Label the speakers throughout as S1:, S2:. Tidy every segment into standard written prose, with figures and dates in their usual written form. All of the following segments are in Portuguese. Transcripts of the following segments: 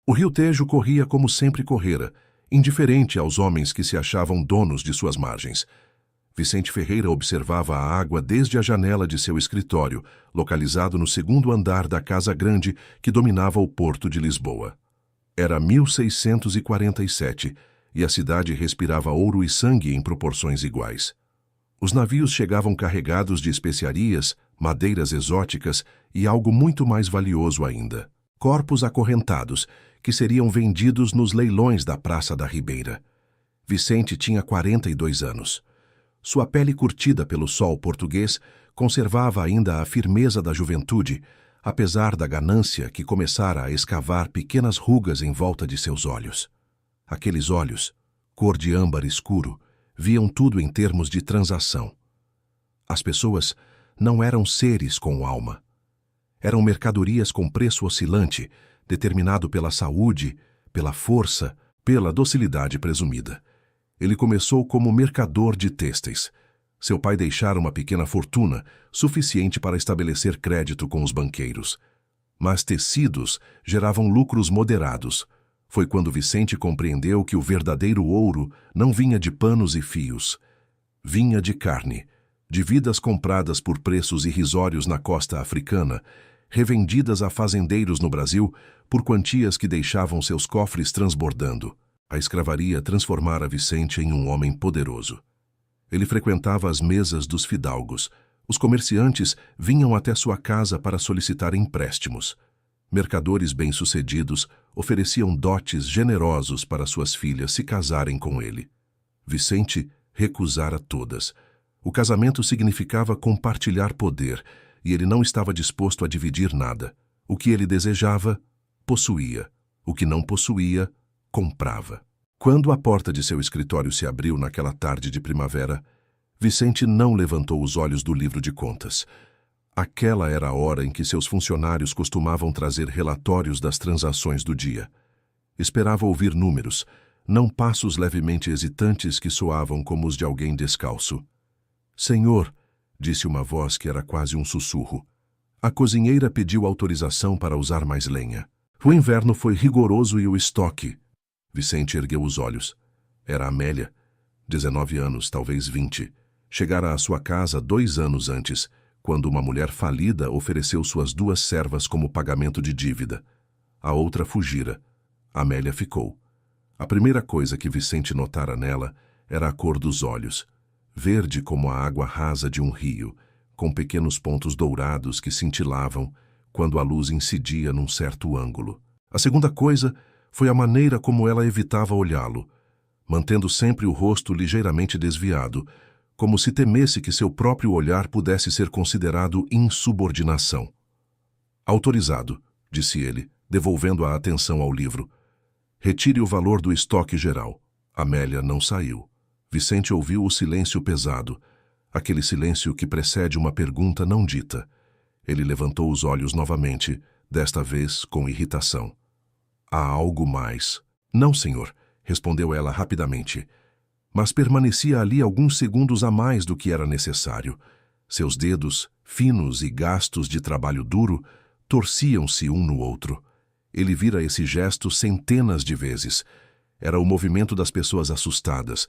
S1: O rio Tejo corria como sempre correra, indiferente aos homens que se achavam donos de suas margens. Vicente Ferreira observava a água desde a janela de seu escritório, localizado no segundo andar da Casa Grande que dominava o porto de Lisboa. Era 1647 e a cidade respirava ouro e sangue em proporções iguais. Os navios chegavam carregados de especiarias, madeiras exóticas e algo muito mais valioso ainda: corpos acorrentados, que seriam vendidos nos leilões da Praça da Ribeira. Vicente tinha 42 anos. Sua pele curtida pelo sol português conservava ainda a firmeza da juventude, apesar da ganância que começara a escavar pequenas rugas em volta de seus olhos. Aqueles olhos, cor de âmbar escuro, viam tudo em termos de transação. As pessoas não eram seres com alma. Eram mercadorias com preço oscilante, determinado pela saúde, pela força, pela docilidade presumida. Ele começou como mercador de têxteis. Seu pai deixara uma pequena fortuna, suficiente para estabelecer crédito com os banqueiros. Mas tecidos geravam lucros moderados. Foi quando Vicente compreendeu que o verdadeiro ouro não vinha de panos e fios. Vinha de carne, de vidas compradas por preços irrisórios na costa africana, revendidas a fazendeiros no Brasil por quantias que deixavam seus cofres transbordando. A escravaria transformara Vicente em um homem poderoso. Ele frequentava as mesas dos fidalgos. Os comerciantes vinham até sua casa para solicitar empréstimos. Mercadores bem-sucedidos ofereciam dotes generosos para suas filhas se casarem com ele. Vicente recusara todas. O casamento significava compartilhar poder, e ele não estava disposto a dividir nada. O que ele desejava, possuía. O que não possuía, comprava. Quando a porta de seu escritório se abriu naquela tarde de primavera, Vicente não levantou os olhos do livro de contas. Aquela era a hora em que seus funcionários costumavam trazer relatórios das transações do dia. Esperava ouvir números, não passos levemente hesitantes que soavam como os de alguém descalço. "Senhor", disse uma voz que era quase um sussurro. A cozinheira pediu autorização para usar mais lenha. O inverno foi rigoroso e o estoque. Vicente ergueu os olhos. Era Amélia, 19 anos, talvez 20. Chegara à sua casa 2 anos antes, quando uma mulher falida ofereceu suas 2 servas como pagamento de dívida. A outra fugira. Amélia ficou. A primeira coisa que Vicente notara nela era a cor dos olhos, verde como a água rasa de um rio, com pequenos pontos dourados que cintilavam quando a luz incidia num certo ângulo. A segunda coisa foi a maneira como ela evitava olhá-lo, mantendo sempre o rosto ligeiramente desviado, como se temesse que seu próprio olhar pudesse ser considerado insubordinação. "Autorizado", disse ele, devolvendo a atenção ao livro. "Retire o valor do estoque geral." Amélia não saiu. Vicente ouviu o silêncio pesado, aquele silêncio que precede uma pergunta não dita. Ele levantou os olhos novamente, desta vez com irritação. "Há algo mais?" "Não, senhor", respondeu ela rapidamente. Mas permanecia ali alguns segundos a mais do que era necessário. Seus dedos, finos e gastos de trabalho duro, torciam-se um no outro. Ele vira esse gesto centenas de vezes. Era o movimento das pessoas assustadas,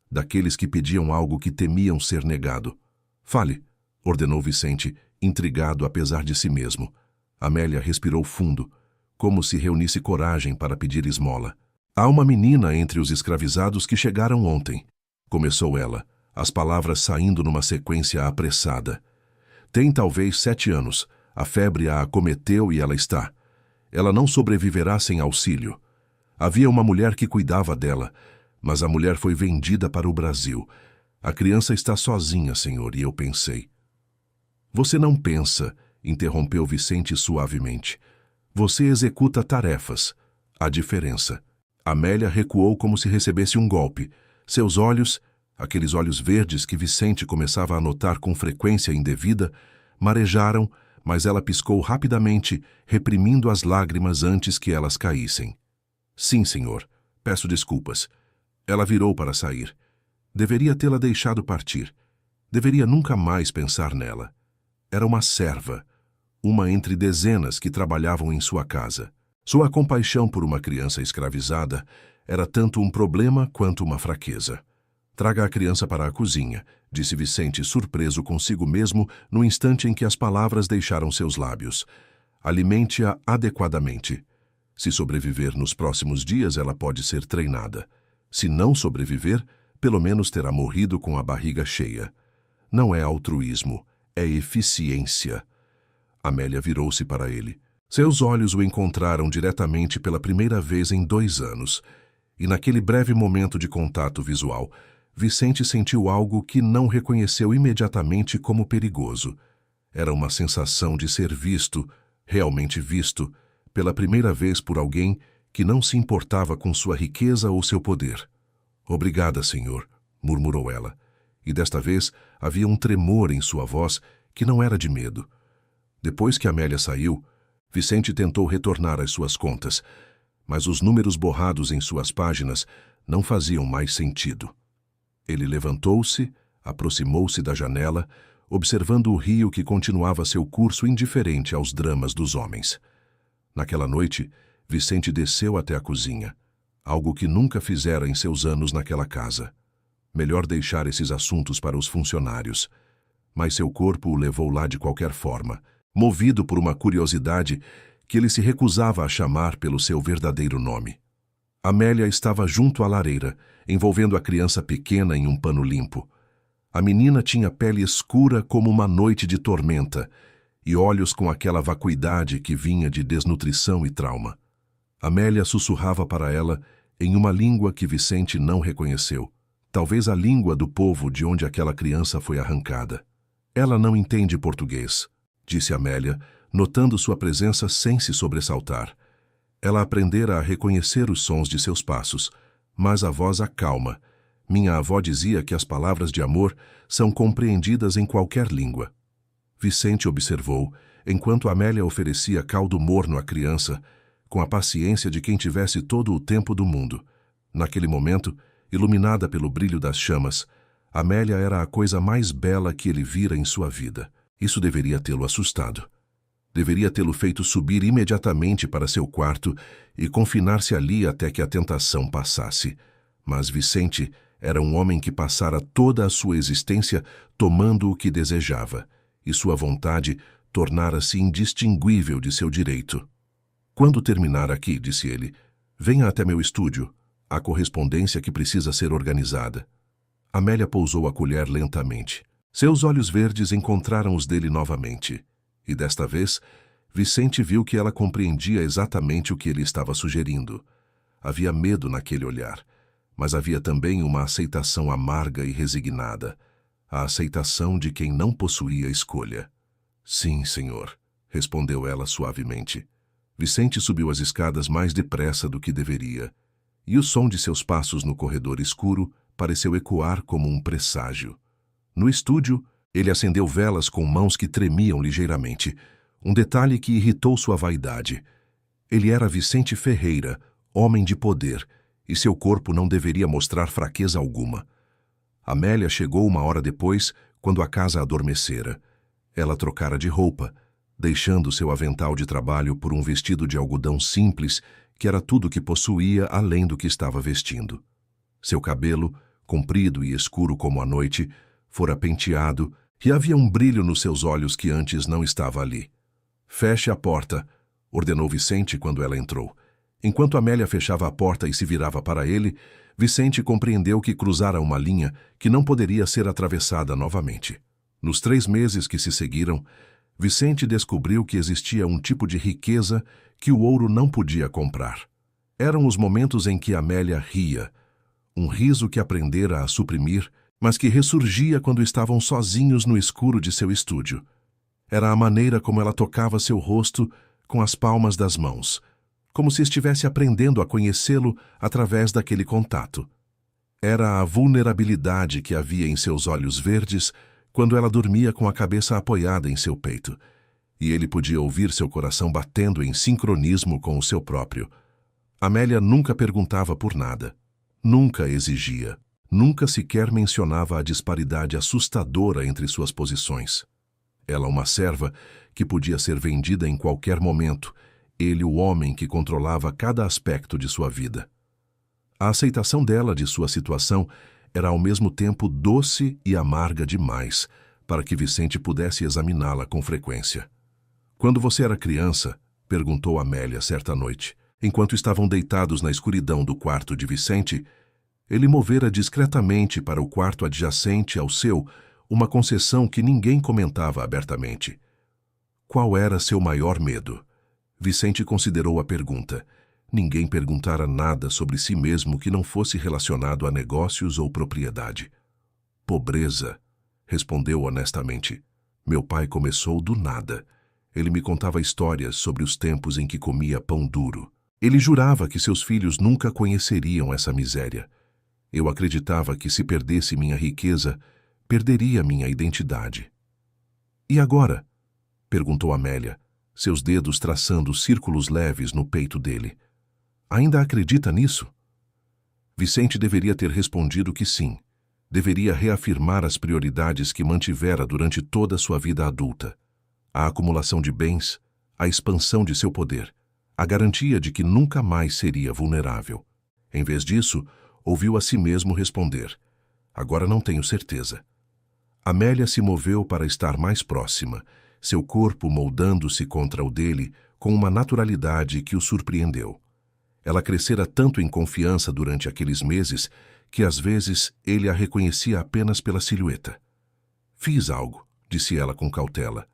S1: daqueles que pediam algo que temiam ser negado. "Fale", ordenou Vicente, intrigado apesar de si mesmo. Amélia respirou fundo, como se reunisse coragem para pedir esmola. "Há uma menina entre os escravizados que chegaram ontem", começou ela, as palavras saindo numa sequência apressada. "Tem talvez 7 anos. A febre a acometeu e ela está. Ela não sobreviverá sem auxílio. Havia uma mulher que cuidava dela, mas a mulher foi vendida para o Brasil. A criança está sozinha, senhor, e eu pensei." "Você não pensa", interrompeu Vicente suavemente. "Você executa tarefas. Há diferença." Amélia recuou como se recebesse um golpe. Seus olhos, aqueles olhos verdes que Vicente começava a notar com frequência indevida, marejaram, mas ela piscou rapidamente, reprimindo as lágrimas antes que elas caíssem. "Sim, senhor. Peço desculpas." Ela virou para sair. Deveria tê-la deixado partir. Deveria nunca mais pensar nela. Era uma serva, uma entre dezenas que trabalhavam em sua casa. Sua compaixão por uma criança escravizada era tanto um problema quanto uma fraqueza. Traga a criança para a cozinha, disse Vicente, surpreso consigo mesmo no instante em que as palavras deixaram seus lábios. Alimente-a adequadamente. Se sobreviver nos próximos dias, ela pode ser treinada. Se não sobreviver, pelo menos terá morrido com a barriga cheia. Não é altruísmo, é eficiência. Amélia virou-se para ele. Seus olhos o encontraram diretamente pela primeira vez em 2 anos, e naquele breve momento de contato visual, Vicente sentiu algo que não reconheceu imediatamente como perigoso. Era uma sensação de ser visto, realmente visto, pela primeira vez por alguém que não se importava com sua riqueza ou seu poder. "Obrigada, senhor", murmurou ela, e desta vez havia um tremor em sua voz que não era de medo. Depois que Amélia saiu, Vicente tentou retornar às suas contas, mas os números borrados em suas páginas não faziam mais sentido. Ele levantou-se, aproximou-se da janela, observando o rio que continuava seu curso indiferente aos dramas dos homens. Naquela noite, Vicente desceu até a cozinha, algo que nunca fizera em seus anos naquela casa. Melhor deixar esses assuntos para os funcionários. Mas seu corpo o levou lá de qualquer forma, movido por uma curiosidade que ele se recusava a chamar pelo seu verdadeiro nome. Amélia estava junto à lareira, envolvendo a criança pequena em um pano limpo. A menina tinha pele escura como uma noite de tormenta e olhos com aquela vacuidade que vinha de desnutrição e trauma. Amélia sussurrava para ela em uma língua que Vicente não reconheceu, talvez a língua do povo de onde aquela criança foi arrancada. "Ela não entende português", disse Amélia, notando sua presença sem se sobressaltar. Ela aprendera a reconhecer os sons de seus passos, mas a voz acalma. Minha avó dizia que as palavras de amor são compreendidas em qualquer língua. Vicente observou, enquanto Amélia oferecia caldo morno à criança, com a paciência de quem tivesse todo o tempo do mundo. Naquele momento, iluminada pelo brilho das chamas, Amélia era a coisa mais bela que ele vira em sua vida. Isso deveria tê-lo assustado. Deveria tê-lo feito subir imediatamente para seu quarto e confinar-se ali até que a tentação passasse. Mas Vicente era um homem que passara toda a sua existência tomando o que desejava, e sua vontade tornara-se indistinguível de seu direito. "Quando terminar aqui", disse ele, "venha até meu estúdio. Há correspondência que precisa ser organizada." Amélia pousou a colher lentamente. Seus olhos verdes encontraram os dele novamente. E desta vez, Vicente viu que ela compreendia exatamente o que ele estava sugerindo. Havia medo naquele olhar, mas havia também uma aceitação amarga e resignada, a aceitação de quem não possuía escolha. "Sim, senhor", respondeu ela suavemente. Vicente subiu as escadas mais depressa do que deveria, e o som de seus passos no corredor escuro pareceu ecoar como um presságio. No estúdio, ele acendeu velas com mãos que tremiam ligeiramente, um detalhe que irritou sua vaidade. Ele era Vicente Ferreira, homem de poder, e seu corpo não deveria mostrar fraqueza alguma. Amélia chegou 1 hora depois, quando a casa adormecera. Ela trocara de roupa, deixando seu avental de trabalho por um vestido de algodão simples, que era tudo que possuía além do que estava vestindo. Seu cabelo, comprido e escuro como a noite, fora penteado, e havia um brilho nos seus olhos que antes não estava ali. "Feche a porta", ordenou Vicente quando ela entrou. Enquanto Amélia fechava a porta e se virava para ele, Vicente compreendeu que cruzara uma linha que não poderia ser atravessada novamente. Nos 3 meses que se seguiram, Vicente descobriu que existia um tipo de riqueza que o ouro não podia comprar. Eram os momentos em que Amélia ria, um riso que aprendera a suprimir, mas que ressurgia quando estavam sozinhos no escuro de seu estúdio. Era a maneira como ela tocava seu rosto com as palmas das mãos, como se estivesse aprendendo a conhecê-lo através daquele contato. Era a vulnerabilidade que havia em seus olhos verdes quando ela dormia com a cabeça apoiada em seu peito, e ele podia ouvir seu coração batendo em sincronismo com o seu próprio. Amélia nunca perguntava por nada, nunca exigia, nunca sequer mencionava a disparidade assustadora entre suas posições. Ela, uma serva que podia ser vendida em qualquer momento, ele o homem que controlava cada aspecto de sua vida. A aceitação dela de sua situação era ao mesmo tempo doce e amarga demais para que Vicente pudesse examiná-la com frequência. "Quando você era criança?", perguntou Amélia certa noite, enquanto estavam deitados na escuridão do quarto de Vicente. Ele movera discretamente para o quarto adjacente ao seu uma concessão que ninguém comentava abertamente. Qual era seu maior medo? Vicente considerou a pergunta. Ninguém perguntara nada sobre si mesmo que não fosse relacionado a negócios ou propriedade. "Pobreza", respondeu honestamente. "Meu pai começou do nada. Ele me contava histórias sobre os tempos em que comia pão duro. Ele jurava que seus filhos nunca conheceriam essa miséria. Eu acreditava que se perdesse minha riqueza, perderia minha identidade." "E agora?", perguntou Amélia, seus dedos traçando círculos leves no peito dele. "Ainda acredita nisso?" Vicente deveria ter respondido que sim. Deveria reafirmar as prioridades que mantivera durante toda a sua vida adulta. A acumulação de bens, a expansão de seu poder, a garantia de que nunca mais seria vulnerável. Em vez disso, ouviu a si mesmo responder: "Agora não tenho certeza." Amélia se moveu para estar mais próxima, seu corpo moldando-se contra o dele com uma naturalidade que o surpreendeu. Ela crescera tanto em confiança durante aqueles meses que às vezes ele a reconhecia apenas pela silhueta. "Fiz algo", disse ela com cautela.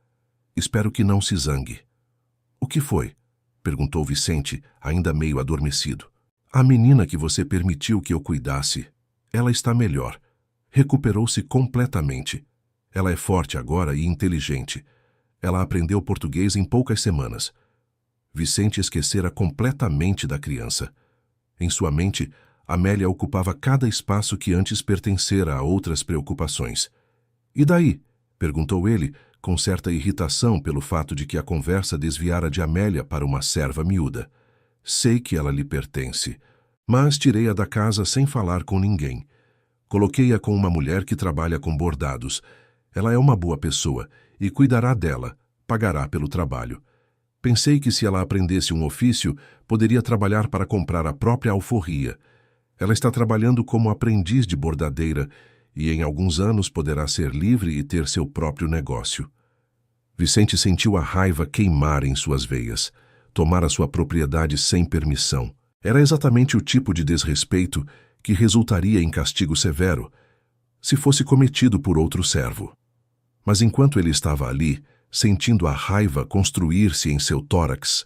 S1: "Espero que não se zangue." "O que foi?", perguntou Vicente, ainda meio adormecido. "A menina que você permitiu que eu cuidasse. Ela está melhor. Recuperou-se completamente. Ela é forte agora e inteligente. Ela aprendeu português em poucas semanas." Vicente esquecera completamente da criança. Em sua mente, Amélia ocupava cada espaço que antes pertencera a outras preocupações. "E daí?", perguntou ele, com certa irritação pelo fato de que a conversa desviara de Amélia para uma serva miúda. "Sei que ela lhe pertence, mas tirei-a da casa sem falar com ninguém. Coloquei-a com uma mulher que trabalha com bordados. Ela é uma boa pessoa e cuidará dela, pagará pelo trabalho. Pensei que se ela aprendesse um ofício, poderia trabalhar para comprar a própria alforria. Ela está trabalhando como aprendiz de bordadeira e em alguns anos poderá ser livre e ter seu próprio negócio." Vicente sentiu a raiva queimar em suas veias. Tomara sua propriedade sem permissão. Era exatamente o tipo de desrespeito que resultaria em castigo severo se fosse cometido por outro servo. Mas enquanto ele estava ali, sentindo a raiva construir-se em seu tórax,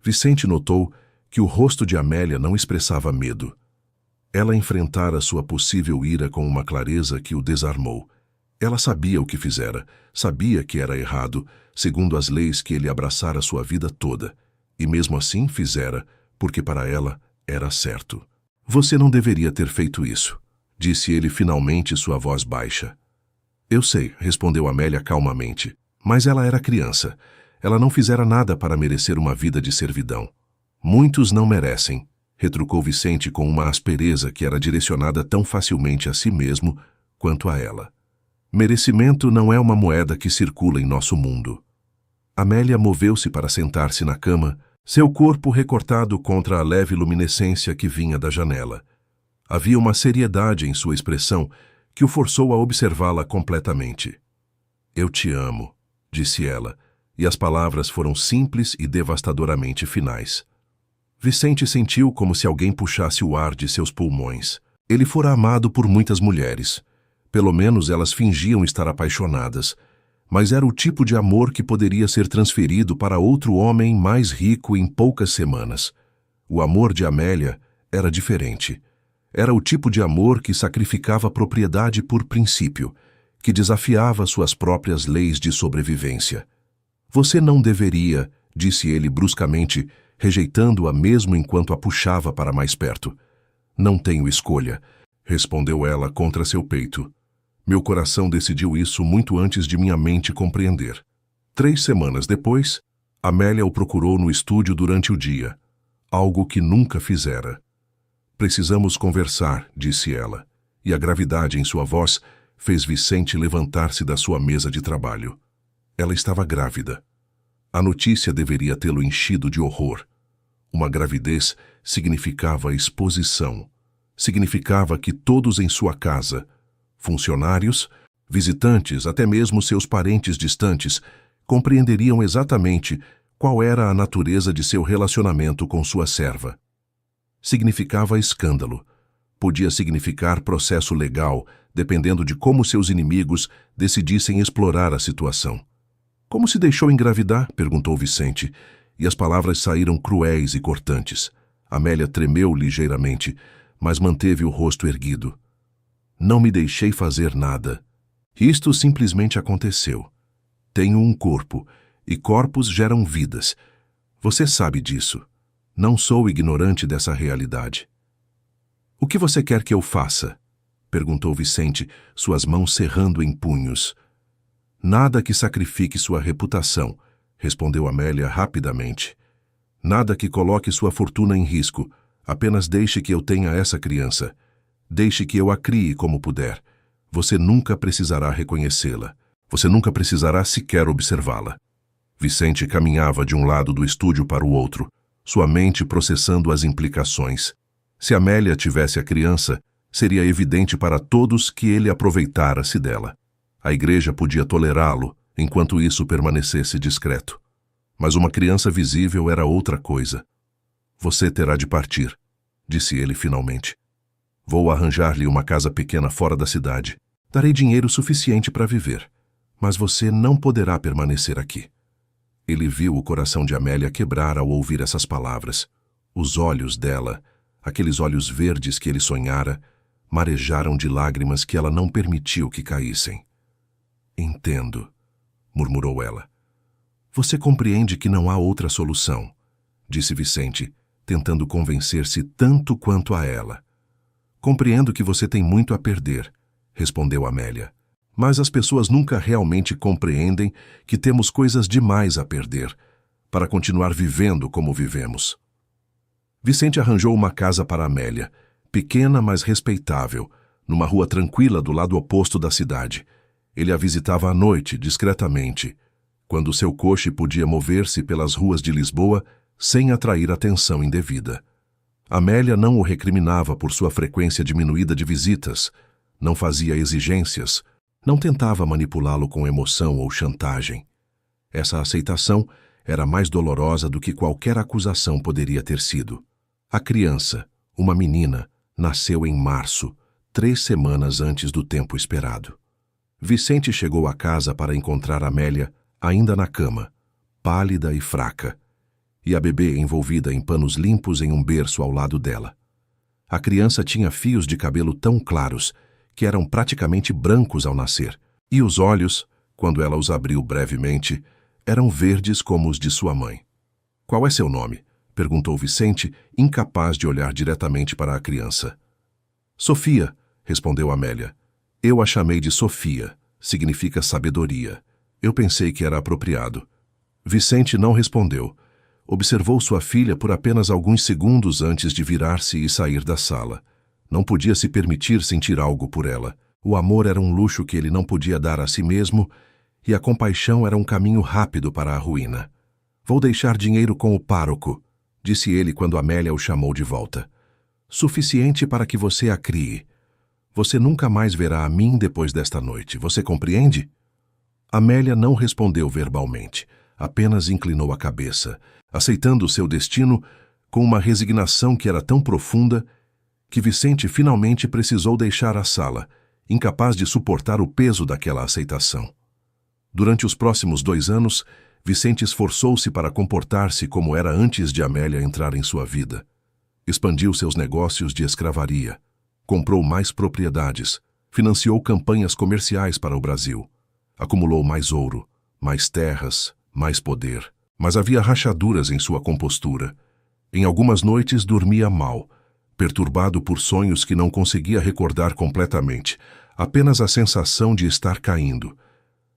S1: Vicente notou que o rosto de Amélia não expressava medo. Ela enfrentara sua possível ira com uma clareza que o desarmou. Ela sabia o que fizera, sabia que era errado, segundo as leis que ele abraçara sua vida toda, e mesmo assim fizera, porque para ela era certo. "Você não deveria ter feito isso", disse ele finalmente, sua voz baixa. "Eu sei", respondeu Amélia calmamente. "Mas ela era criança. Ela não fizera nada para merecer uma vida de servidão." "Muitos não merecem", retrucou Vicente com uma aspereza que era direcionada tão facilmente a si mesmo quanto a ela. "Merecimento não é uma moeda que circula em nosso mundo." Amélia moveu-se para sentar-se na cama, seu corpo recortado contra a leve luminescência que vinha da janela. Havia uma seriedade em sua expressão que o forçou a observá-la completamente. "Eu te amo", disse ela, e as palavras foram simples e devastadoramente finais. Vicente sentiu como se alguém puxasse o ar de seus pulmões. Ele fora amado por muitas mulheres. Pelo menos elas fingiam estar apaixonadas, mas era o tipo de amor que poderia ser transferido para outro homem mais rico em poucas semanas. O amor de Amélia era diferente. Era o tipo de amor que sacrificava a propriedade por princípio, que desafiava suas próprias leis de sobrevivência. "Você não deveria", disse ele bruscamente, rejeitando-a mesmo enquanto a puxava para mais perto. "Não tenho escolha", respondeu ela contra seu peito. "Meu coração decidiu isso muito antes de minha mente compreender." 3 semanas depois, Amélia o procurou no estúdio durante o dia, algo que nunca fizera. "Precisamos conversar", disse ela, e a gravidade em sua voz fez Vicente levantar-se da sua mesa de trabalho. Ela estava grávida. A notícia deveria tê-lo enchido de horror. Uma gravidez significava exposição. Significava que todos em sua casa, funcionários, visitantes, até mesmo seus parentes distantes, compreenderiam exatamente qual era a natureza de seu relacionamento com sua serva. Significava escândalo. Podia significar processo legal, dependendo de como seus inimigos decidissem explorar a situação. Como se deixou engravidar? Perguntou Vicente, e as palavras saíram cruéis e cortantes. Amélia tremeu ligeiramente, mas manteve o rosto erguido. Não me deixei fazer nada. Isto simplesmente aconteceu. Tenho um corpo, e corpos geram vidas. Você sabe disso. Não sou ignorante dessa realidade. O que você quer que eu faça? Perguntou Vicente, suas mãos cerrando em punhos. Nada que sacrifique sua reputação, respondeu Amélia rapidamente. Nada que coloque sua fortuna em risco. Apenas deixe que eu tenha essa criança. Deixe que eu a crie como puder. Você nunca precisará reconhecê-la. Você nunca precisará sequer observá-la. Vicente caminhava de um lado do estúdio para o outro, sua mente processando as implicações. Se Amélia tivesse a criança, seria evidente para todos que ele aproveitara-se dela. A igreja podia tolerá-lo, enquanto isso permanecesse discreto. Mas uma criança visível era outra coisa. Você terá de partir, disse ele finalmente. Vou arranjar-lhe uma casa pequena fora da cidade. Darei dinheiro suficiente para viver, mas você não poderá permanecer aqui. Ele viu o coração de Amélia quebrar ao ouvir essas palavras. Os olhos dela, aqueles olhos verdes que ele sonhara, marejaram de lágrimas que ela não permitiu que caíssem. Entendo, murmurou ela. Você compreende que não há outra solução, disse Vicente, tentando convencer-se tanto quanto a ela. Compreendo que você tem muito a perder, respondeu Amélia. Mas as pessoas nunca realmente compreendem que temos coisas demais a perder para continuar vivendo como vivemos. Vicente arranjou uma casa para Amélia, pequena mas respeitável, numa rua tranquila do lado oposto da cidade. Ele a visitava à noite, discretamente, quando seu coche podia mover-se pelas ruas de Lisboa sem atrair atenção indevida. Amélia não o recriminava por sua frequência diminuída de visitas, não fazia exigências, não tentava manipulá-lo com emoção ou chantagem. Essa aceitação era mais dolorosa do que qualquer acusação poderia ter sido. A criança, uma menina, nasceu em março, 3 semanas antes do tempo esperado. Vicente chegou à casa para encontrar Amélia ainda na cama, pálida e fraca, e a bebê envolvida em panos limpos em um berço ao lado dela. A criança tinha fios de cabelo tão claros que eram praticamente brancos ao nascer, e os olhos, quando ela os abriu brevemente, eram verdes como os de sua mãe. Qual é seu nome? Perguntou Vicente, incapaz de olhar diretamente para a criança. Sofia, respondeu Amélia. Eu a chamei de Sofia, significa sabedoria. Eu pensei que era apropriado. Vicente não respondeu. Observou sua filha por apenas alguns segundos antes de virar-se e sair da sala. Não podia se permitir sentir algo por ela. O amor era um luxo que ele não podia dar a si mesmo, e a compaixão era um caminho rápido para a ruína. Vou deixar dinheiro com o pároco, disse ele quando Amélia o chamou de volta. Suficiente para que você a crie. Você nunca mais verá a mim depois desta noite, você compreende? Amélia não respondeu verbalmente, apenas inclinou a cabeça, aceitando seu destino com uma resignação que era tão profunda que Vicente finalmente precisou deixar a sala, incapaz de suportar o peso daquela aceitação. Durante os próximos 2 anos, Vicente esforçou-se para comportar-se como era antes de Amélia entrar em sua vida. Expandiu seus negócios de escravaria, comprou mais propriedades, financiou campanhas comerciais para o Brasil, acumulou mais ouro, mais terras, mais poder. Mas havia rachaduras em sua compostura. Em algumas noites dormia mal, perturbado por sonhos que não conseguia recordar completamente, apenas a sensação de estar caindo.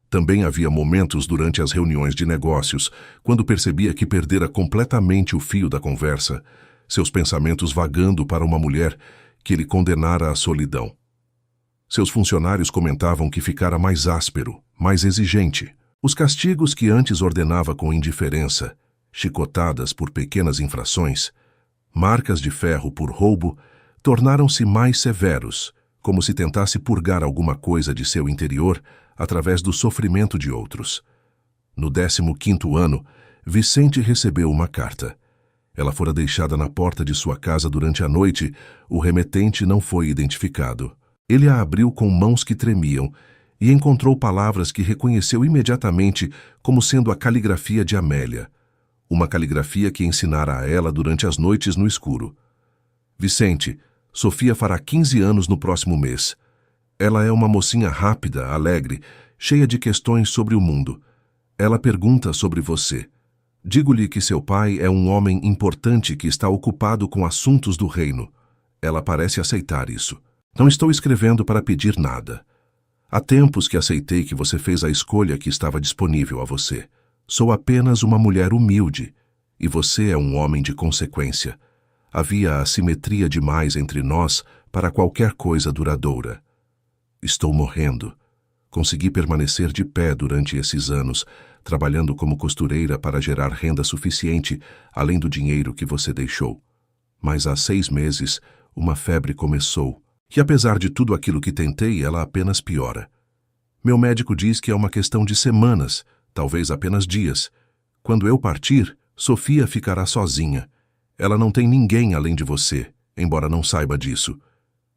S1: Também havia momentos durante as reuniões de negócios, quando percebia que perdera completamente o fio da conversa, seus pensamentos vagando para uma mulher que ele condenara à solidão. Seus funcionários comentavam que ficara mais áspero, mais exigente, Os castigos que antes ordenava com indiferença, chicotadas por pequenas infrações, marcas de ferro por roubo, tornaram-se mais severos, como se tentasse purgar alguma coisa de seu interior através do sofrimento de outros. No 15º ano, Vicente recebeu uma carta. Ela fora deixada na porta de sua casa durante a noite. O remetente não foi identificado. Ele a abriu com mãos que tremiam e encontrou palavras que reconheceu imediatamente como sendo a caligrafia de Amélia, uma caligrafia que ensinara a ela durante as noites no escuro. Vicente, Sofia fará 15 anos no próximo mês. Ela é uma mocinha rápida, alegre, cheia de questões sobre o mundo. Ela pergunta sobre você. Digo-lhe que seu pai é um homem importante que está ocupado com assuntos do reino. Ela parece aceitar isso. Não estou escrevendo para pedir nada. Há tempos que aceitei que você fez a escolha que estava disponível a você. Sou apenas uma mulher humilde, e você é um homem de consequência. Havia assimetria demais entre nós para qualquer coisa duradoura. Estou morrendo. Consegui permanecer de pé durante esses anos, trabalhando como costureira para gerar renda suficiente, além do dinheiro que você deixou. Mas há 6 meses, uma febre começou, e apesar de tudo aquilo que tentei, ela apenas piora. Meu médico diz que é uma questão de semanas, talvez apenas dias. Quando eu partir, Sofia ficará sozinha. Ela não tem ninguém além de você, embora não saiba disso.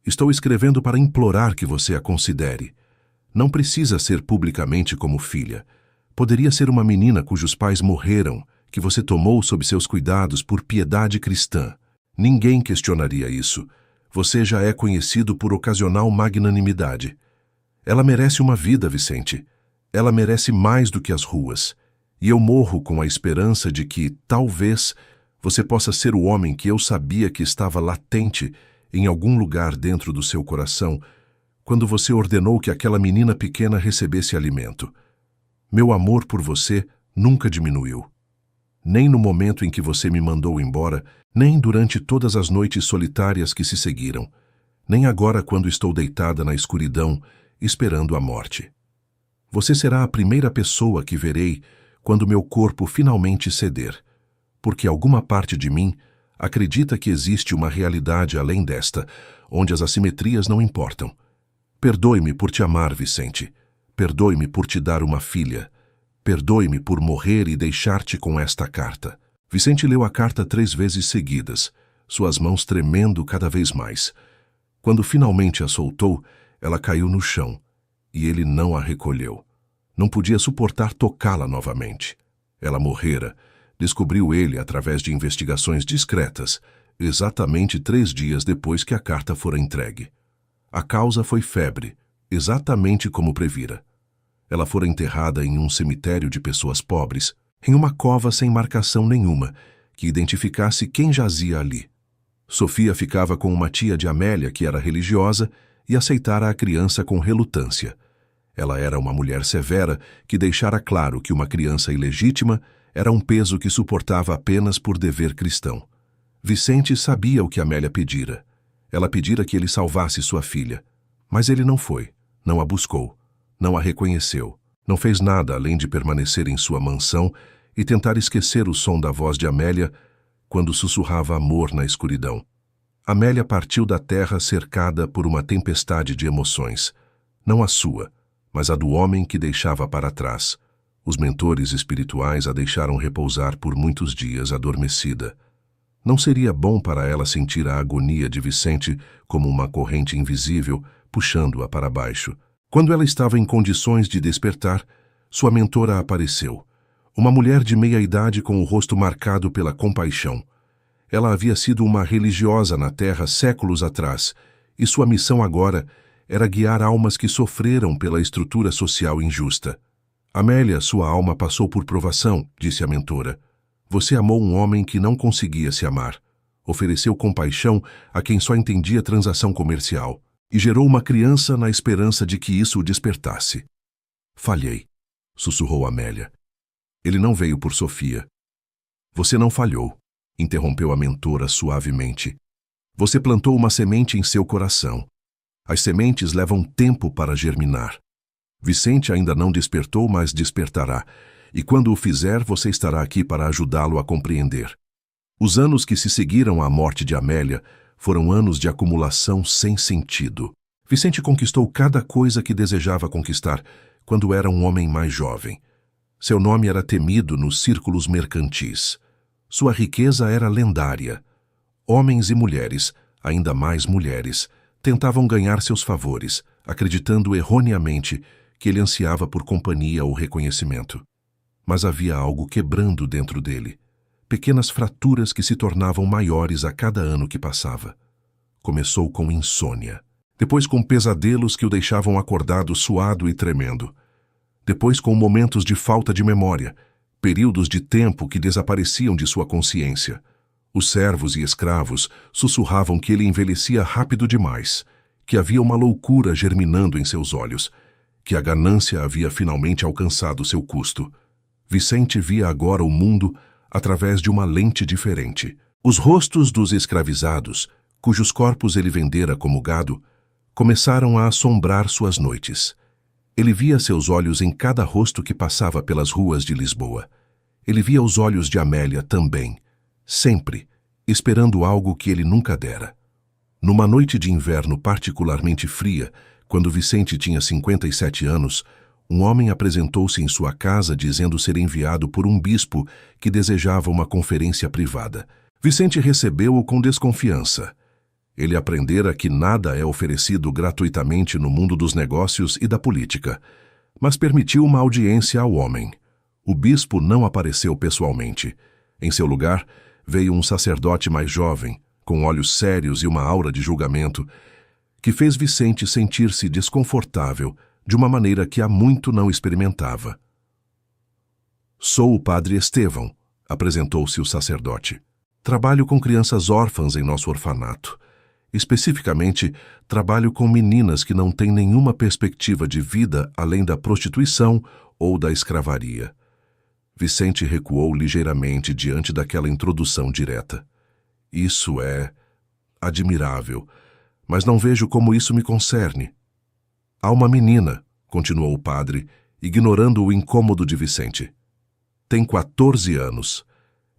S1: Estou escrevendo para implorar que você a considere. Não precisa ser publicamente como filha. Poderia ser uma menina cujos pais morreram, que você tomou sob seus cuidados por piedade cristã. Ninguém questionaria isso. Você já é conhecido por ocasional magnanimidade. Ela merece uma vida, Vicente. Ela merece mais do que as ruas. E eu morro com a esperança de que, talvez, você possa ser o homem que eu sabia que estava latente em algum lugar dentro do seu coração, quando você ordenou que aquela menina pequena recebesse alimento. Meu amor por você nunca diminuiu. Nem no momento em que você me mandou embora, nem durante todas as noites solitárias que se seguiram, nem agora quando estou deitada na escuridão, esperando a morte. Você será a primeira pessoa que verei quando meu corpo finalmente ceder, porque alguma parte de mim acredita que existe uma realidade além desta, onde as assimetrias não importam. Perdoe-me por te amar, Vicente. Perdoe-me por te dar uma filha. Perdoe-me por morrer e deixar-te com esta carta. Vicente leu a carta 3 vezes seguidas, suas mãos tremendo cada vez mais. Quando finalmente a soltou, ela caiu no chão, e ele não a recolheu. Não podia suportar tocá-la novamente. Ela morrera, descobriu ele através de investigações discretas, exatamente 3 dias depois que a carta fora entregue. A causa foi febre, exatamente como previra. Ela fora enterrada em um cemitério de pessoas pobres, em uma cova sem marcação nenhuma, que identificasse quem jazia ali. Sofia ficava com uma tia de Amélia que era religiosa e aceitara a criança com relutância. Ela era uma mulher severa que deixara claro que uma criança ilegítima era um peso que suportava apenas por dever cristão. Vicente sabia o que Amélia pedira. Ela pedira que ele salvasse sua filha. Mas ele não foi, não a buscou, não a reconheceu, não fez nada além de permanecer em sua mansão e tentar esquecer o som da voz de Amélia quando sussurrava amor na escuridão. Amélia partiu da terra cercada por uma tempestade de emoções, não a sua, mas a do homem que deixava para trás. Os mentores espirituais a deixaram repousar por muitos dias adormecida. Não seria bom para ela sentir a agonia de Vicente como uma corrente invisível puxando-a para baixo. Quando ela estava em condições de despertar, sua mentora apareceu. Uma mulher de meia idade com o rosto marcado pela compaixão. Ela havia sido uma religiosa na terra séculos atrás, e sua missão agora era guiar almas que sofreram pela estrutura social injusta. Amélia, sua alma passou por provação, disse a mentora. Você amou um homem que não conseguia se amar. Ofereceu compaixão a quem só entendia transação comercial. E gerou uma criança na esperança de que isso o despertasse. Falhei, sussurrou Amélia. Ele não veio por Sofia. Você não falhou, interrompeu a mentora suavemente. Você plantou uma semente em seu coração. As sementes levam tempo para germinar. Vicente ainda não despertou, mas despertará, e quando o fizer, você estará aqui para ajudá-lo a compreender. Os anos que se seguiram à morte de Amélia foram anos de acumulação sem sentido. Vicente conquistou cada coisa que desejava conquistar quando era um homem mais jovem. Seu nome era temido nos círculos mercantis. Sua riqueza era lendária. Homens e mulheres, ainda mais mulheres, tentavam ganhar seus favores, acreditando erroneamente que ele ansiava por companhia ou reconhecimento. Mas havia algo quebrando dentro dele. Pequenas fraturas que se tornavam maiores a cada ano que passava. Começou com insônia. Depois com pesadelos que o deixavam acordado, suado e tremendo. Depois com momentos de falta de memória, períodos de tempo que desapareciam de sua consciência. Os servos e escravos sussurravam que ele envelhecia rápido demais, que havia uma loucura germinando em seus olhos, que a ganância havia finalmente alcançado seu custo. Vicente via agora o mundo através de uma lente diferente. Os rostos dos escravizados, cujos corpos ele vendera como gado, começaram a assombrar suas noites. Ele via seus olhos em cada rosto que passava pelas ruas de Lisboa. Ele via os olhos de Amélia também, sempre, esperando algo que ele nunca dera. Numa noite de inverno particularmente fria, quando Vicente tinha 57 anos, um homem apresentou-se em sua casa dizendo ser enviado por um bispo que desejava uma conferência privada. Vicente recebeu-o com desconfiança. Ele aprendera que nada é oferecido gratuitamente no mundo dos negócios e da política, mas permitiu uma audiência ao homem. O bispo não apareceu pessoalmente. Em seu lugar, veio um sacerdote mais jovem, com olhos sérios e uma aura de julgamento, que fez Vicente sentir-se desconfortável de uma maneira que há muito não experimentava. «Sou o padre Estevão», apresentou-se o sacerdote. «Trabalho com crianças órfãs em nosso orfanato. Especificamente, trabalho com meninas que não têm nenhuma perspectiva de vida além da prostituição ou da escravaria». Vicente recuou ligeiramente diante daquela introdução direta. «Isso é admirável, mas não vejo como isso me concerne». «Há uma menina», continuou o padre, ignorando o incômodo de Vicente. «Tem 14 anos.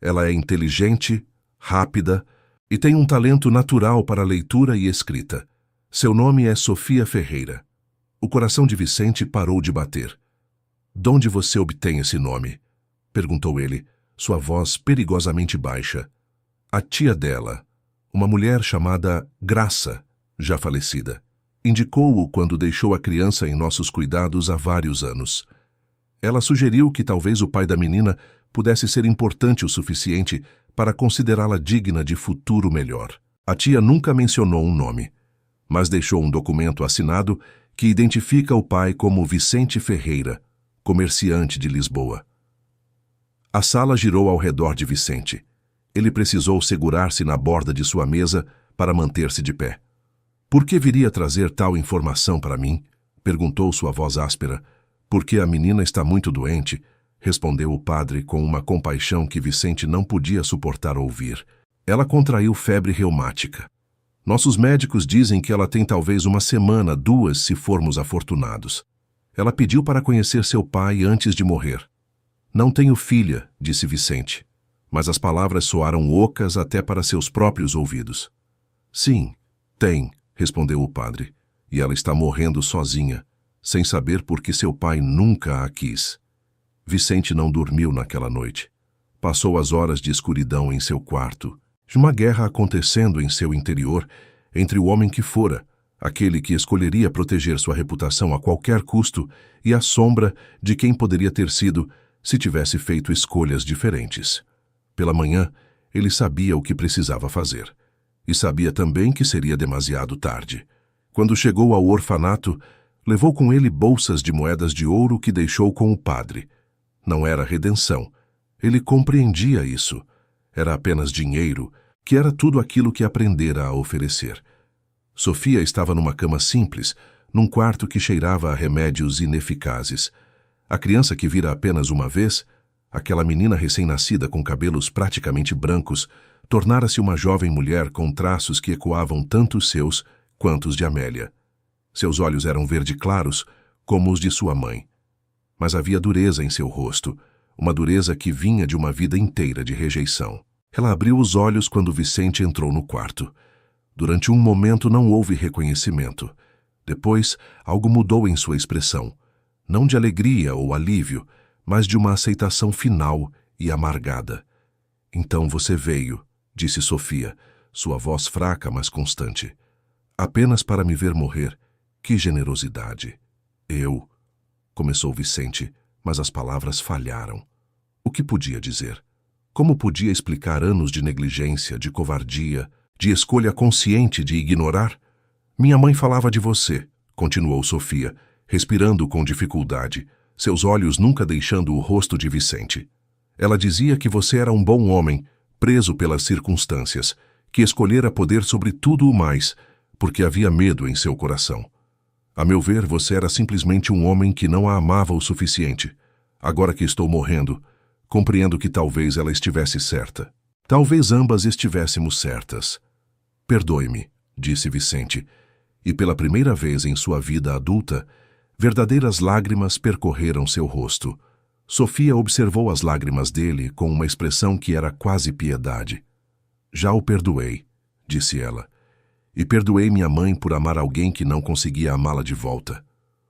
S1: Ela é inteligente, rápida e tem um talento natural para leitura e escrita. Seu nome é Sofia Ferreira». O coração de Vicente parou de bater. «Donde você obtém esse nome?», perguntou ele, sua voz perigosamente baixa. A tia dela, uma mulher chamada Graça, já falecida, indicou-o quando deixou a criança em nossos cuidados há vários anos. Ela sugeriu que talvez o pai da menina pudesse ser importante o suficiente para considerá-la digna de futuro melhor. A tia nunca mencionou um nome, mas deixou um documento assinado que identifica o pai como Vicente Ferreira, comerciante de Lisboa. A sala girou ao redor de Vicente. Ele precisou segurar-se na borda de sua mesa para manter-se de pé. «Por que viria trazer tal informação para mim?», perguntou sua voz áspera. «Porque a menina está muito doente», respondeu o padre com uma compaixão que Vicente não podia suportar ouvir. «Ela contraiu febre reumática. Nossos médicos dizem que ela tem talvez uma semana, 2, se formos afortunados. Ela pediu para conhecer seu pai antes de morrer». «Não tenho filha», disse Vicente, mas as palavras soaram ocas até para seus próprios ouvidos. «Sim, tem», respondeu o padre, «e ela está morrendo sozinha, sem saber por que seu pai nunca a quis». Vicente não dormiu naquela noite. Passou as horas de escuridão em seu quarto, de uma guerra acontecendo em seu interior entre o homem que fora, aquele que escolheria proteger sua reputação a qualquer custo, e a sombra de quem poderia ter sido se tivesse feito escolhas diferentes. Pela manhã, ele sabia o que precisava fazer. E sabia também que seria demasiado tarde. Quando chegou ao orfanato, levou com ele bolsas de moedas de ouro que deixou com o padre. Não era redenção. Ele compreendia isso. Era apenas dinheiro, que era tudo aquilo que aprendera a oferecer. Sofia estava numa cama simples, num quarto que cheirava a remédios ineficazes. A criança que vira apenas uma vez, aquela menina recém-nascida com cabelos praticamente brancos, tornara-se uma jovem mulher com traços que ecoavam tanto os seus quanto os de Amélia. Seus olhos eram verde claros, como os de sua mãe. Mas havia dureza em seu rosto, uma dureza que vinha de uma vida inteira de rejeição. Ela abriu os olhos quando Vicente entrou no quarto. Durante um momento não houve reconhecimento. Depois, algo mudou em sua expressão. Não de alegria ou alívio, mas de uma aceitação final e amargada. Então você veio, disse Sofia, sua voz fraca, mas constante. Apenas para me ver morrer. Que generosidade. Eu... Começou Vicente, mas as palavras falharam. O que podia dizer? Como podia explicar anos de negligência, de covardia, de escolha consciente de ignorar? Minha mãe falava de você, continuou Sofia, respirando com dificuldade, seus olhos nunca deixando o rosto de Vicente. Ela dizia que você era um bom homem, preso pelas circunstâncias, que escolhera poder sobre tudo o mais, porque havia medo em seu coração. A meu ver, você era simplesmente um homem que não a amava o suficiente. Agora que estou morrendo, compreendo que talvez ela estivesse certa. Talvez ambas estivéssemos certas. Perdoe-me, disse Vicente, e pela primeira vez em sua vida adulta, verdadeiras lágrimas percorreram seu rosto. Sofia observou as lágrimas dele com uma expressão que era quase piedade. Já o perdoei, disse ela. E perdoei minha mãe por amar alguém que não conseguia amá-la de volta.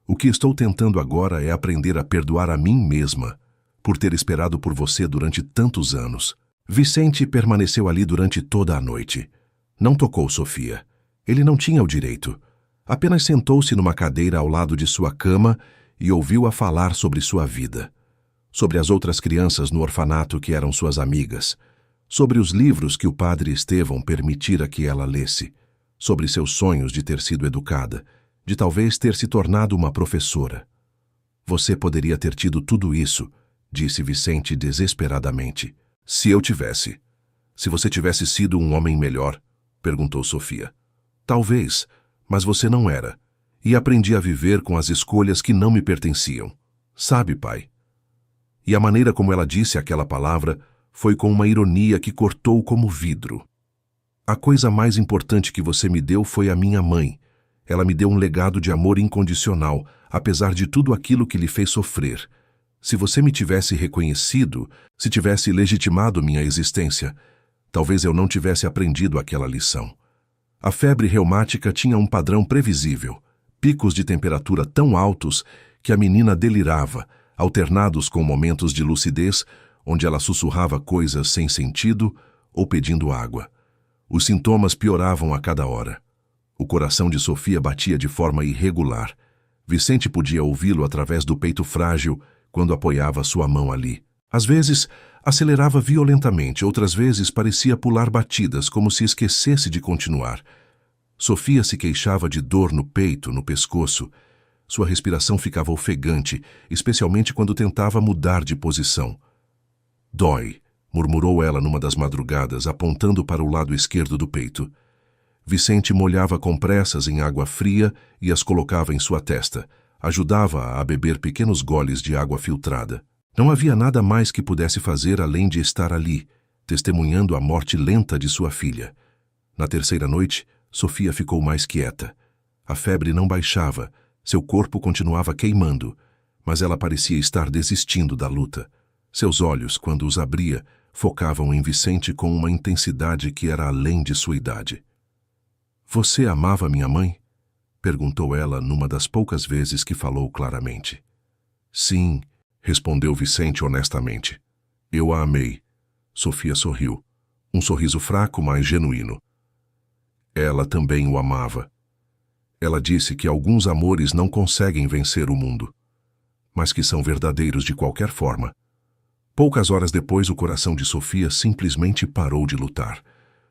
S1: O que estou tentando agora é aprender a perdoar a mim mesma, por ter esperado por você durante tantos anos. Vicente permaneceu ali durante toda a noite. Não tocou Sofia. Ele não tinha o direito. Apenas sentou-se numa cadeira ao lado de sua cama e ouviu-a falar sobre sua vida. Sobre as outras crianças no orfanato que eram suas amigas. Sobre os livros que o padre Estevão permitira que ela lesse. Sobre seus sonhos de ter sido educada, de talvez ter se tornado uma professora. Você poderia ter tido tudo isso, disse Vicente desesperadamente. Se eu tivesse. Se você tivesse sido um homem melhor, perguntou Sofia. Talvez, mas você não era. E aprendi a viver com as escolhas que não me pertenciam. Sabe, pai? E a maneira como ela disse aquela palavra foi com uma ironia que cortou como vidro. A coisa mais importante que você me deu foi a minha mãe. Ela me deu um legado de amor incondicional, apesar de tudo aquilo que lhe fez sofrer. Se você me tivesse reconhecido, se tivesse legitimado minha existência, talvez eu não tivesse aprendido aquela lição. A febre reumática tinha um padrão previsível, picos de temperatura tão altos que a menina delirava, alternados com momentos de lucidez, onde ela sussurrava coisas sem sentido ou pedindo água. Os sintomas pioravam a cada hora. O coração de Sofia batia de forma irregular. Vicente podia ouvi-lo através do peito frágil quando apoiava sua mão ali. Às vezes, acelerava violentamente, outras vezes parecia pular batidas, como se esquecesse de continuar. Sofia se queixava de dor no peito, no pescoço. Sua respiração ficava ofegante, especialmente quando tentava mudar de posição. Dói, murmurou ela numa das madrugadas, apontando para o lado esquerdo do peito. Vicente molhava compressas em água fria e as colocava em sua testa. Ajudava-a a beber pequenos goles de água filtrada. Não havia nada mais que pudesse fazer além de estar ali, testemunhando a morte lenta de sua filha. Na terceira noite, Sofia ficou mais quieta. A febre não baixava, seu corpo continuava queimando, mas ela parecia estar desistindo da luta. Seus olhos, quando os abria, focavam em Vicente com uma intensidade que era além de sua idade. Você amava minha mãe? Perguntou ela numa das poucas vezes que falou claramente. Sim, respondeu Vicente honestamente. Eu a amei. Sofia sorriu. Um sorriso fraco, mas genuíno. Ela também o amava. Ela disse que alguns amores não conseguem vencer o mundo, mas que são verdadeiros de qualquer forma. Poucas horas depois, o coração de Sofia simplesmente parou de lutar.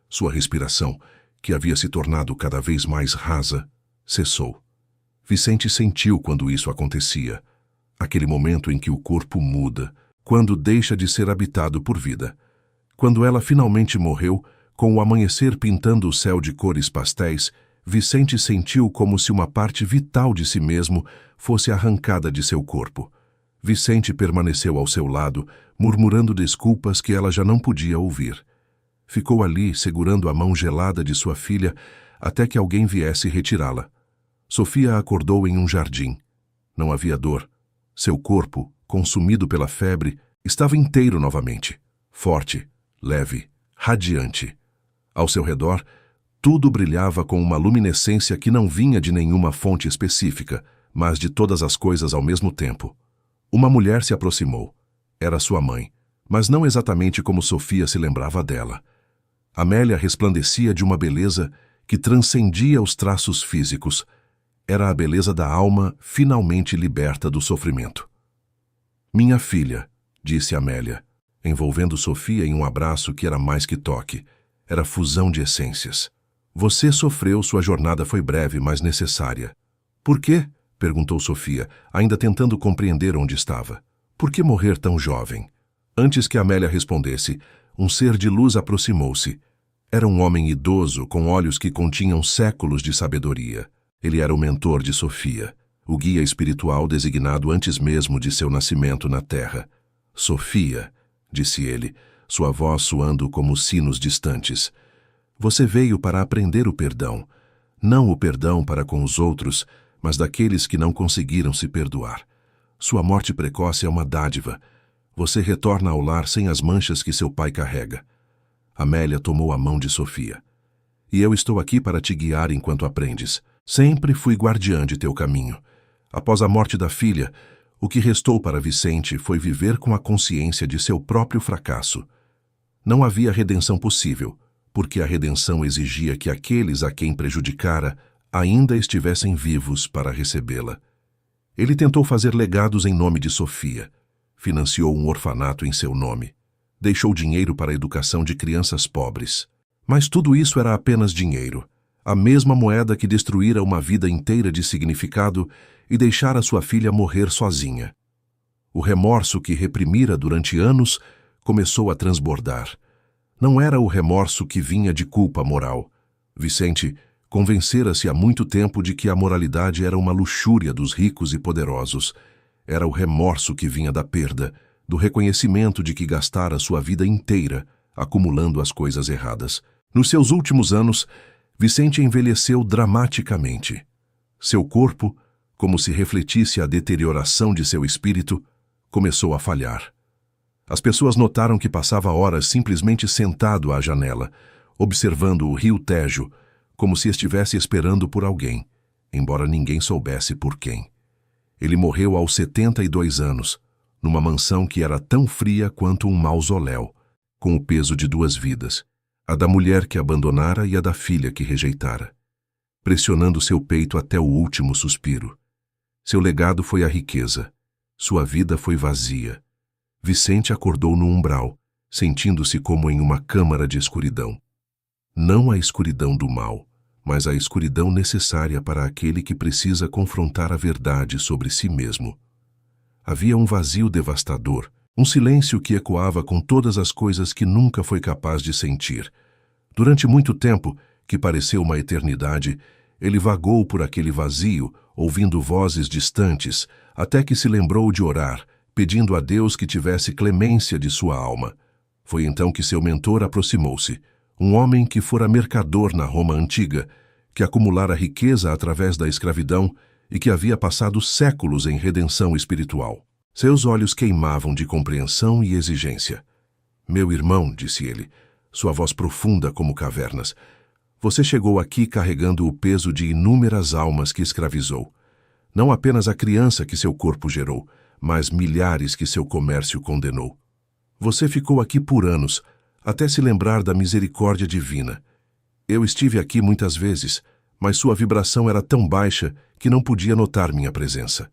S1: Sua respiração, que havia se tornado cada vez mais rasa, cessou. Vicente sentiu quando isso acontecia. Aquele momento em que o corpo muda, quando deixa de ser habitado por vida. Quando ela finalmente morreu, com o amanhecer pintando o céu de cores pastéis, Vicente sentiu como se uma parte vital de si mesmo fosse arrancada de seu corpo. Vicente permaneceu ao seu lado, murmurando desculpas que ela já não podia ouvir. Ficou ali, segurando a mão gelada de sua filha, até que alguém viesse retirá-la. Sofia acordou em um jardim. Não havia dor. Seu corpo, consumido pela febre, estava inteiro novamente, forte, leve, radiante. Ao seu redor, tudo brilhava com uma luminescência que não vinha de nenhuma fonte específica, mas de todas as coisas ao mesmo tempo. Uma mulher se aproximou. Era sua mãe, mas não exatamente como Sofia se lembrava dela. Amélia resplandecia de uma beleza que transcendia os traços físicos. Era a beleza da alma finalmente liberta do sofrimento. Minha filha, disse Amélia, envolvendo Sofia em um abraço que era mais que toque. Era fusão de essências. Você sofreu, sua jornada foi breve, mas necessária. Por quê? Perguntou Sofia, ainda tentando compreender onde estava. Por que morrer tão jovem? Antes que Amélia respondesse, um ser de luz aproximou-se. Era um homem idoso, com olhos que continham séculos de sabedoria. Ele era o mentor de Sofia, o guia espiritual designado antes mesmo de seu nascimento na Terra. Sofia, disse ele, sua voz soando como sinos distantes. Você veio para aprender o perdão. Não o perdão para com os outros, mas daqueles que não conseguiram se perdoar. Sua morte precoce é uma dádiva. Você retorna ao lar sem as manchas que seu pai carrega. Amélia tomou a mão de Sofia. E eu estou aqui para te guiar enquanto aprendes. Sempre fui guardiã de teu caminho. Após a morte da filha, o que restou para Vicente foi viver com a consciência de seu próprio fracasso. Não havia redenção possível, porque a redenção exigia que aqueles a quem prejudicara ainda estivessem vivos para recebê-la. Ele tentou fazer legados em nome de Sofia. Financiou um orfanato em seu nome. Deixou dinheiro para a educação de crianças pobres. Mas tudo isso era apenas dinheiro. A mesma moeda que destruíra uma vida inteira de significado e deixara sua filha morrer sozinha. O remorso que reprimira durante anos começou a transbordar. Não era o remorso que vinha de culpa moral. Vicente convencera-se há muito tempo de que a moralidade era uma luxúria dos ricos e poderosos. Era o remorso que vinha da perda, do reconhecimento de que gastara sua vida inteira acumulando as coisas erradas. Nos seus últimos anos, Vicente envelheceu dramaticamente. Seu corpo, como se refletisse a deterioração de seu espírito, começou a falhar. As pessoas notaram que passava horas simplesmente sentado à janela, observando o rio Tejo, como se estivesse esperando por alguém, embora ninguém soubesse por quem. Ele morreu aos 72 anos, numa mansão que era tão fria quanto um mausoléu, com o peso de 2 vidas, a da mulher que abandonara e a da filha que rejeitara, pressionando seu peito até o último suspiro. Seu legado foi a riqueza. Sua vida foi vazia. Vicente acordou no umbral, sentindo-se como em uma câmara de escuridão. Não a escuridão do mal, mas a escuridão necessária para aquele que precisa confrontar a verdade sobre si mesmo. Havia um vazio devastador, um silêncio que ecoava com todas as coisas que nunca foi capaz de sentir. Durante muito tempo, que pareceu uma eternidade, ele vagou por aquele vazio, ouvindo vozes distantes, até que se lembrou de orar, pedindo a Deus que tivesse clemência de sua alma. Foi então que seu mentor aproximou-se, um homem que fora mercador na Roma antiga, que acumulara riqueza através da escravidão e que havia passado séculos em redenção espiritual. Seus olhos queimavam de compreensão e exigência. Meu irmão, disse ele, sua voz profunda como cavernas, você chegou aqui carregando o peso de inúmeras almas que escravizou. Não apenas a criança que seu corpo gerou, mas milhares que seu comércio condenou. Você ficou aqui por anos, até se lembrar da misericórdia divina. Eu estive aqui muitas vezes, mas sua vibração era tão baixa que não podia notar minha presença.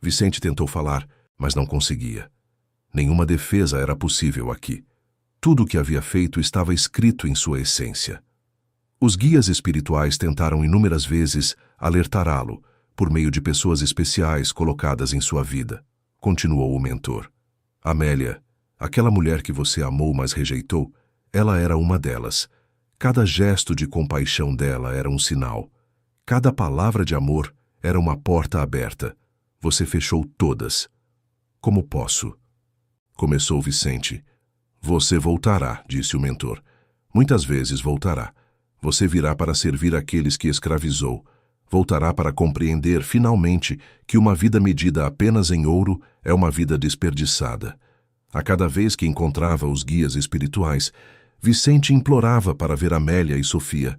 S1: Vicente tentou falar, mas não conseguia. Nenhuma defesa era possível aqui. Tudo o que havia feito estava escrito em sua essência. Os guias espirituais tentaram inúmeras vezes alertá-lo, por meio de pessoas especiais colocadas em sua vida. Continuou o mentor. Amélia, aquela mulher que você amou mas rejeitou, ela era uma delas. Cada gesto de compaixão dela era um sinal. Cada palavra de amor era uma porta aberta. Você fechou todas. Como posso? Começou Vicente. Você voltará, disse o mentor. Muitas vezes voltará. Você virá para servir aqueles que escravizou. Voltará para compreender, finalmente, que uma vida medida apenas em ouro é uma vida desperdiçada. A cada vez que encontrava os guias espirituais, Vicente implorava para ver Amélia e Sofia,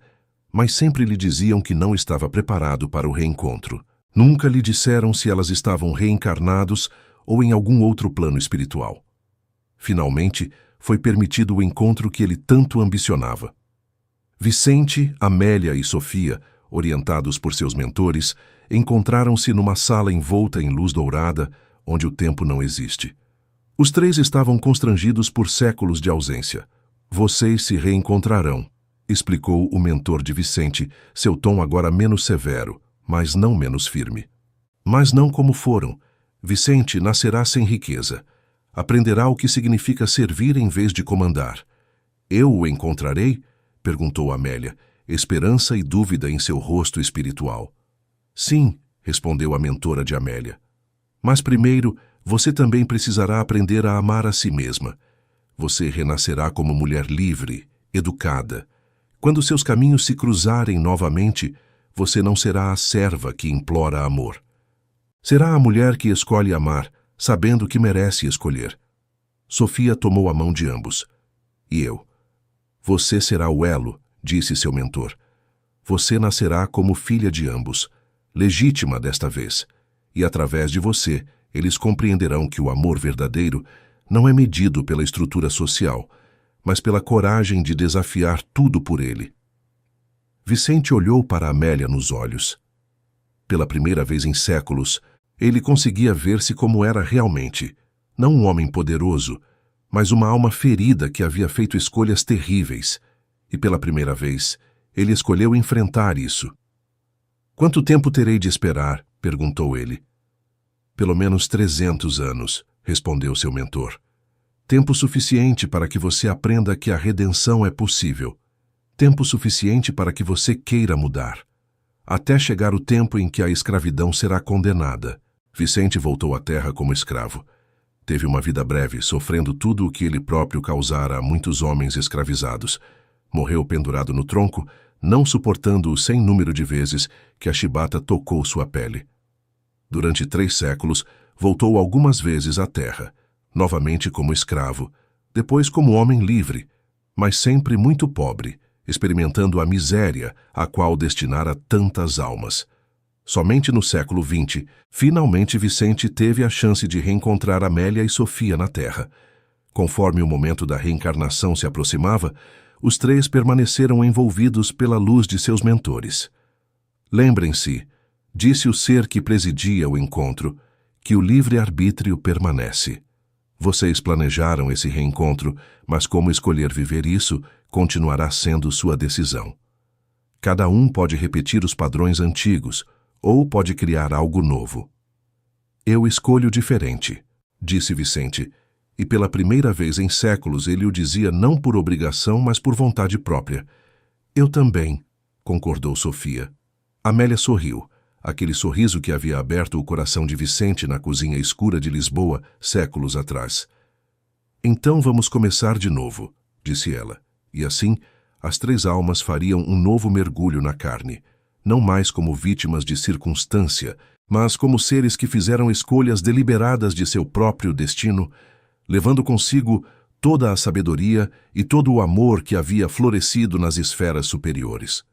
S1: mas sempre lhe diziam que não estava preparado para o reencontro. Nunca lhe disseram se elas estavam reencarnados ou em algum outro plano espiritual. Finalmente, foi permitido o encontro que ele tanto ambicionava. Vicente, Amélia e Sofia, orientados por seus mentores, encontraram-se numa sala envolta em luz dourada, onde o tempo não existe. Os três estavam constrangidos por séculos de ausência. Vocês se reencontrarão, explicou o mentor de Vicente, seu tom agora menos severo, mas não menos firme. Mas não como foram. Vicente nascerá sem riqueza. Aprenderá o que significa servir em vez de comandar. Eu o encontrarei? Perguntou Amélia, esperança e dúvida em seu rosto espiritual. Sim, respondeu a mentora de Amélia. Mas primeiro, você também precisará aprender a amar a si mesma. Você renascerá como mulher livre, educada. Quando seus caminhos se cruzarem novamente, você não será a serva que implora amor. Será a mulher que escolhe amar, sabendo que merece escolher. Sofia tomou a mão de ambos. E eu? Você será o elo, disse seu mentor. Você nascerá como filha de ambos, legítima desta vez, e através de você, eles compreenderão que o amor verdadeiro não é medido pela estrutura social, mas pela coragem de desafiar tudo por ele. Vicente olhou para Amélia nos olhos. Pela primeira vez em séculos, ele conseguia ver-se como era realmente, não um homem poderoso, mas uma alma ferida que havia feito escolhas terríveis, e pela primeira vez, ele escolheu enfrentar isso. Quanto tempo terei de esperar? Perguntou ele. Pelo menos 300 anos, respondeu seu mentor. Tempo suficiente para que você aprenda que a redenção é possível. Tempo suficiente para que você queira mudar. Até chegar o tempo em que a escravidão será condenada. Vicente voltou à terra como escravo. Teve uma vida breve, sofrendo tudo o que ele próprio causara a muitos homens escravizados. Morreu pendurado no tronco, não suportando o sem número de vezes que a chibata tocou sua pele. Durante 3 séculos, voltou algumas vezes à terra, novamente como escravo, depois como homem livre, mas sempre muito pobre, experimentando a miséria a qual destinara tantas almas. Somente no século XX, finalmente Vicente teve a chance de reencontrar Amélia e Sofia na Terra. Conforme o momento da reencarnação se aproximava, os três permaneceram envolvidos pela luz de seus mentores. Lembrem-se, disse o ser que presidia o encontro, que o livre-arbítrio permanece. Vocês planejaram esse reencontro, mas como escolher viver isso, continuará sendo sua decisão. Cada um pode repetir os padrões antigos, ou pode criar algo novo. Eu escolho diferente, disse Vicente, e pela primeira vez em séculos ele o dizia não por obrigação, mas por vontade própria. Eu também, concordou Sofia. Amélia sorriu, aquele sorriso que havia aberto o coração de Vicente na cozinha escura de Lisboa séculos atrás. Então vamos começar de novo, disse ela, e assim as 3 almas fariam um novo mergulho na carne, não mais como vítimas de circunstância, mas como seres que fizeram escolhas deliberadas de seu próprio destino, levando consigo toda a sabedoria e todo o amor que havia florescido nas esferas superiores.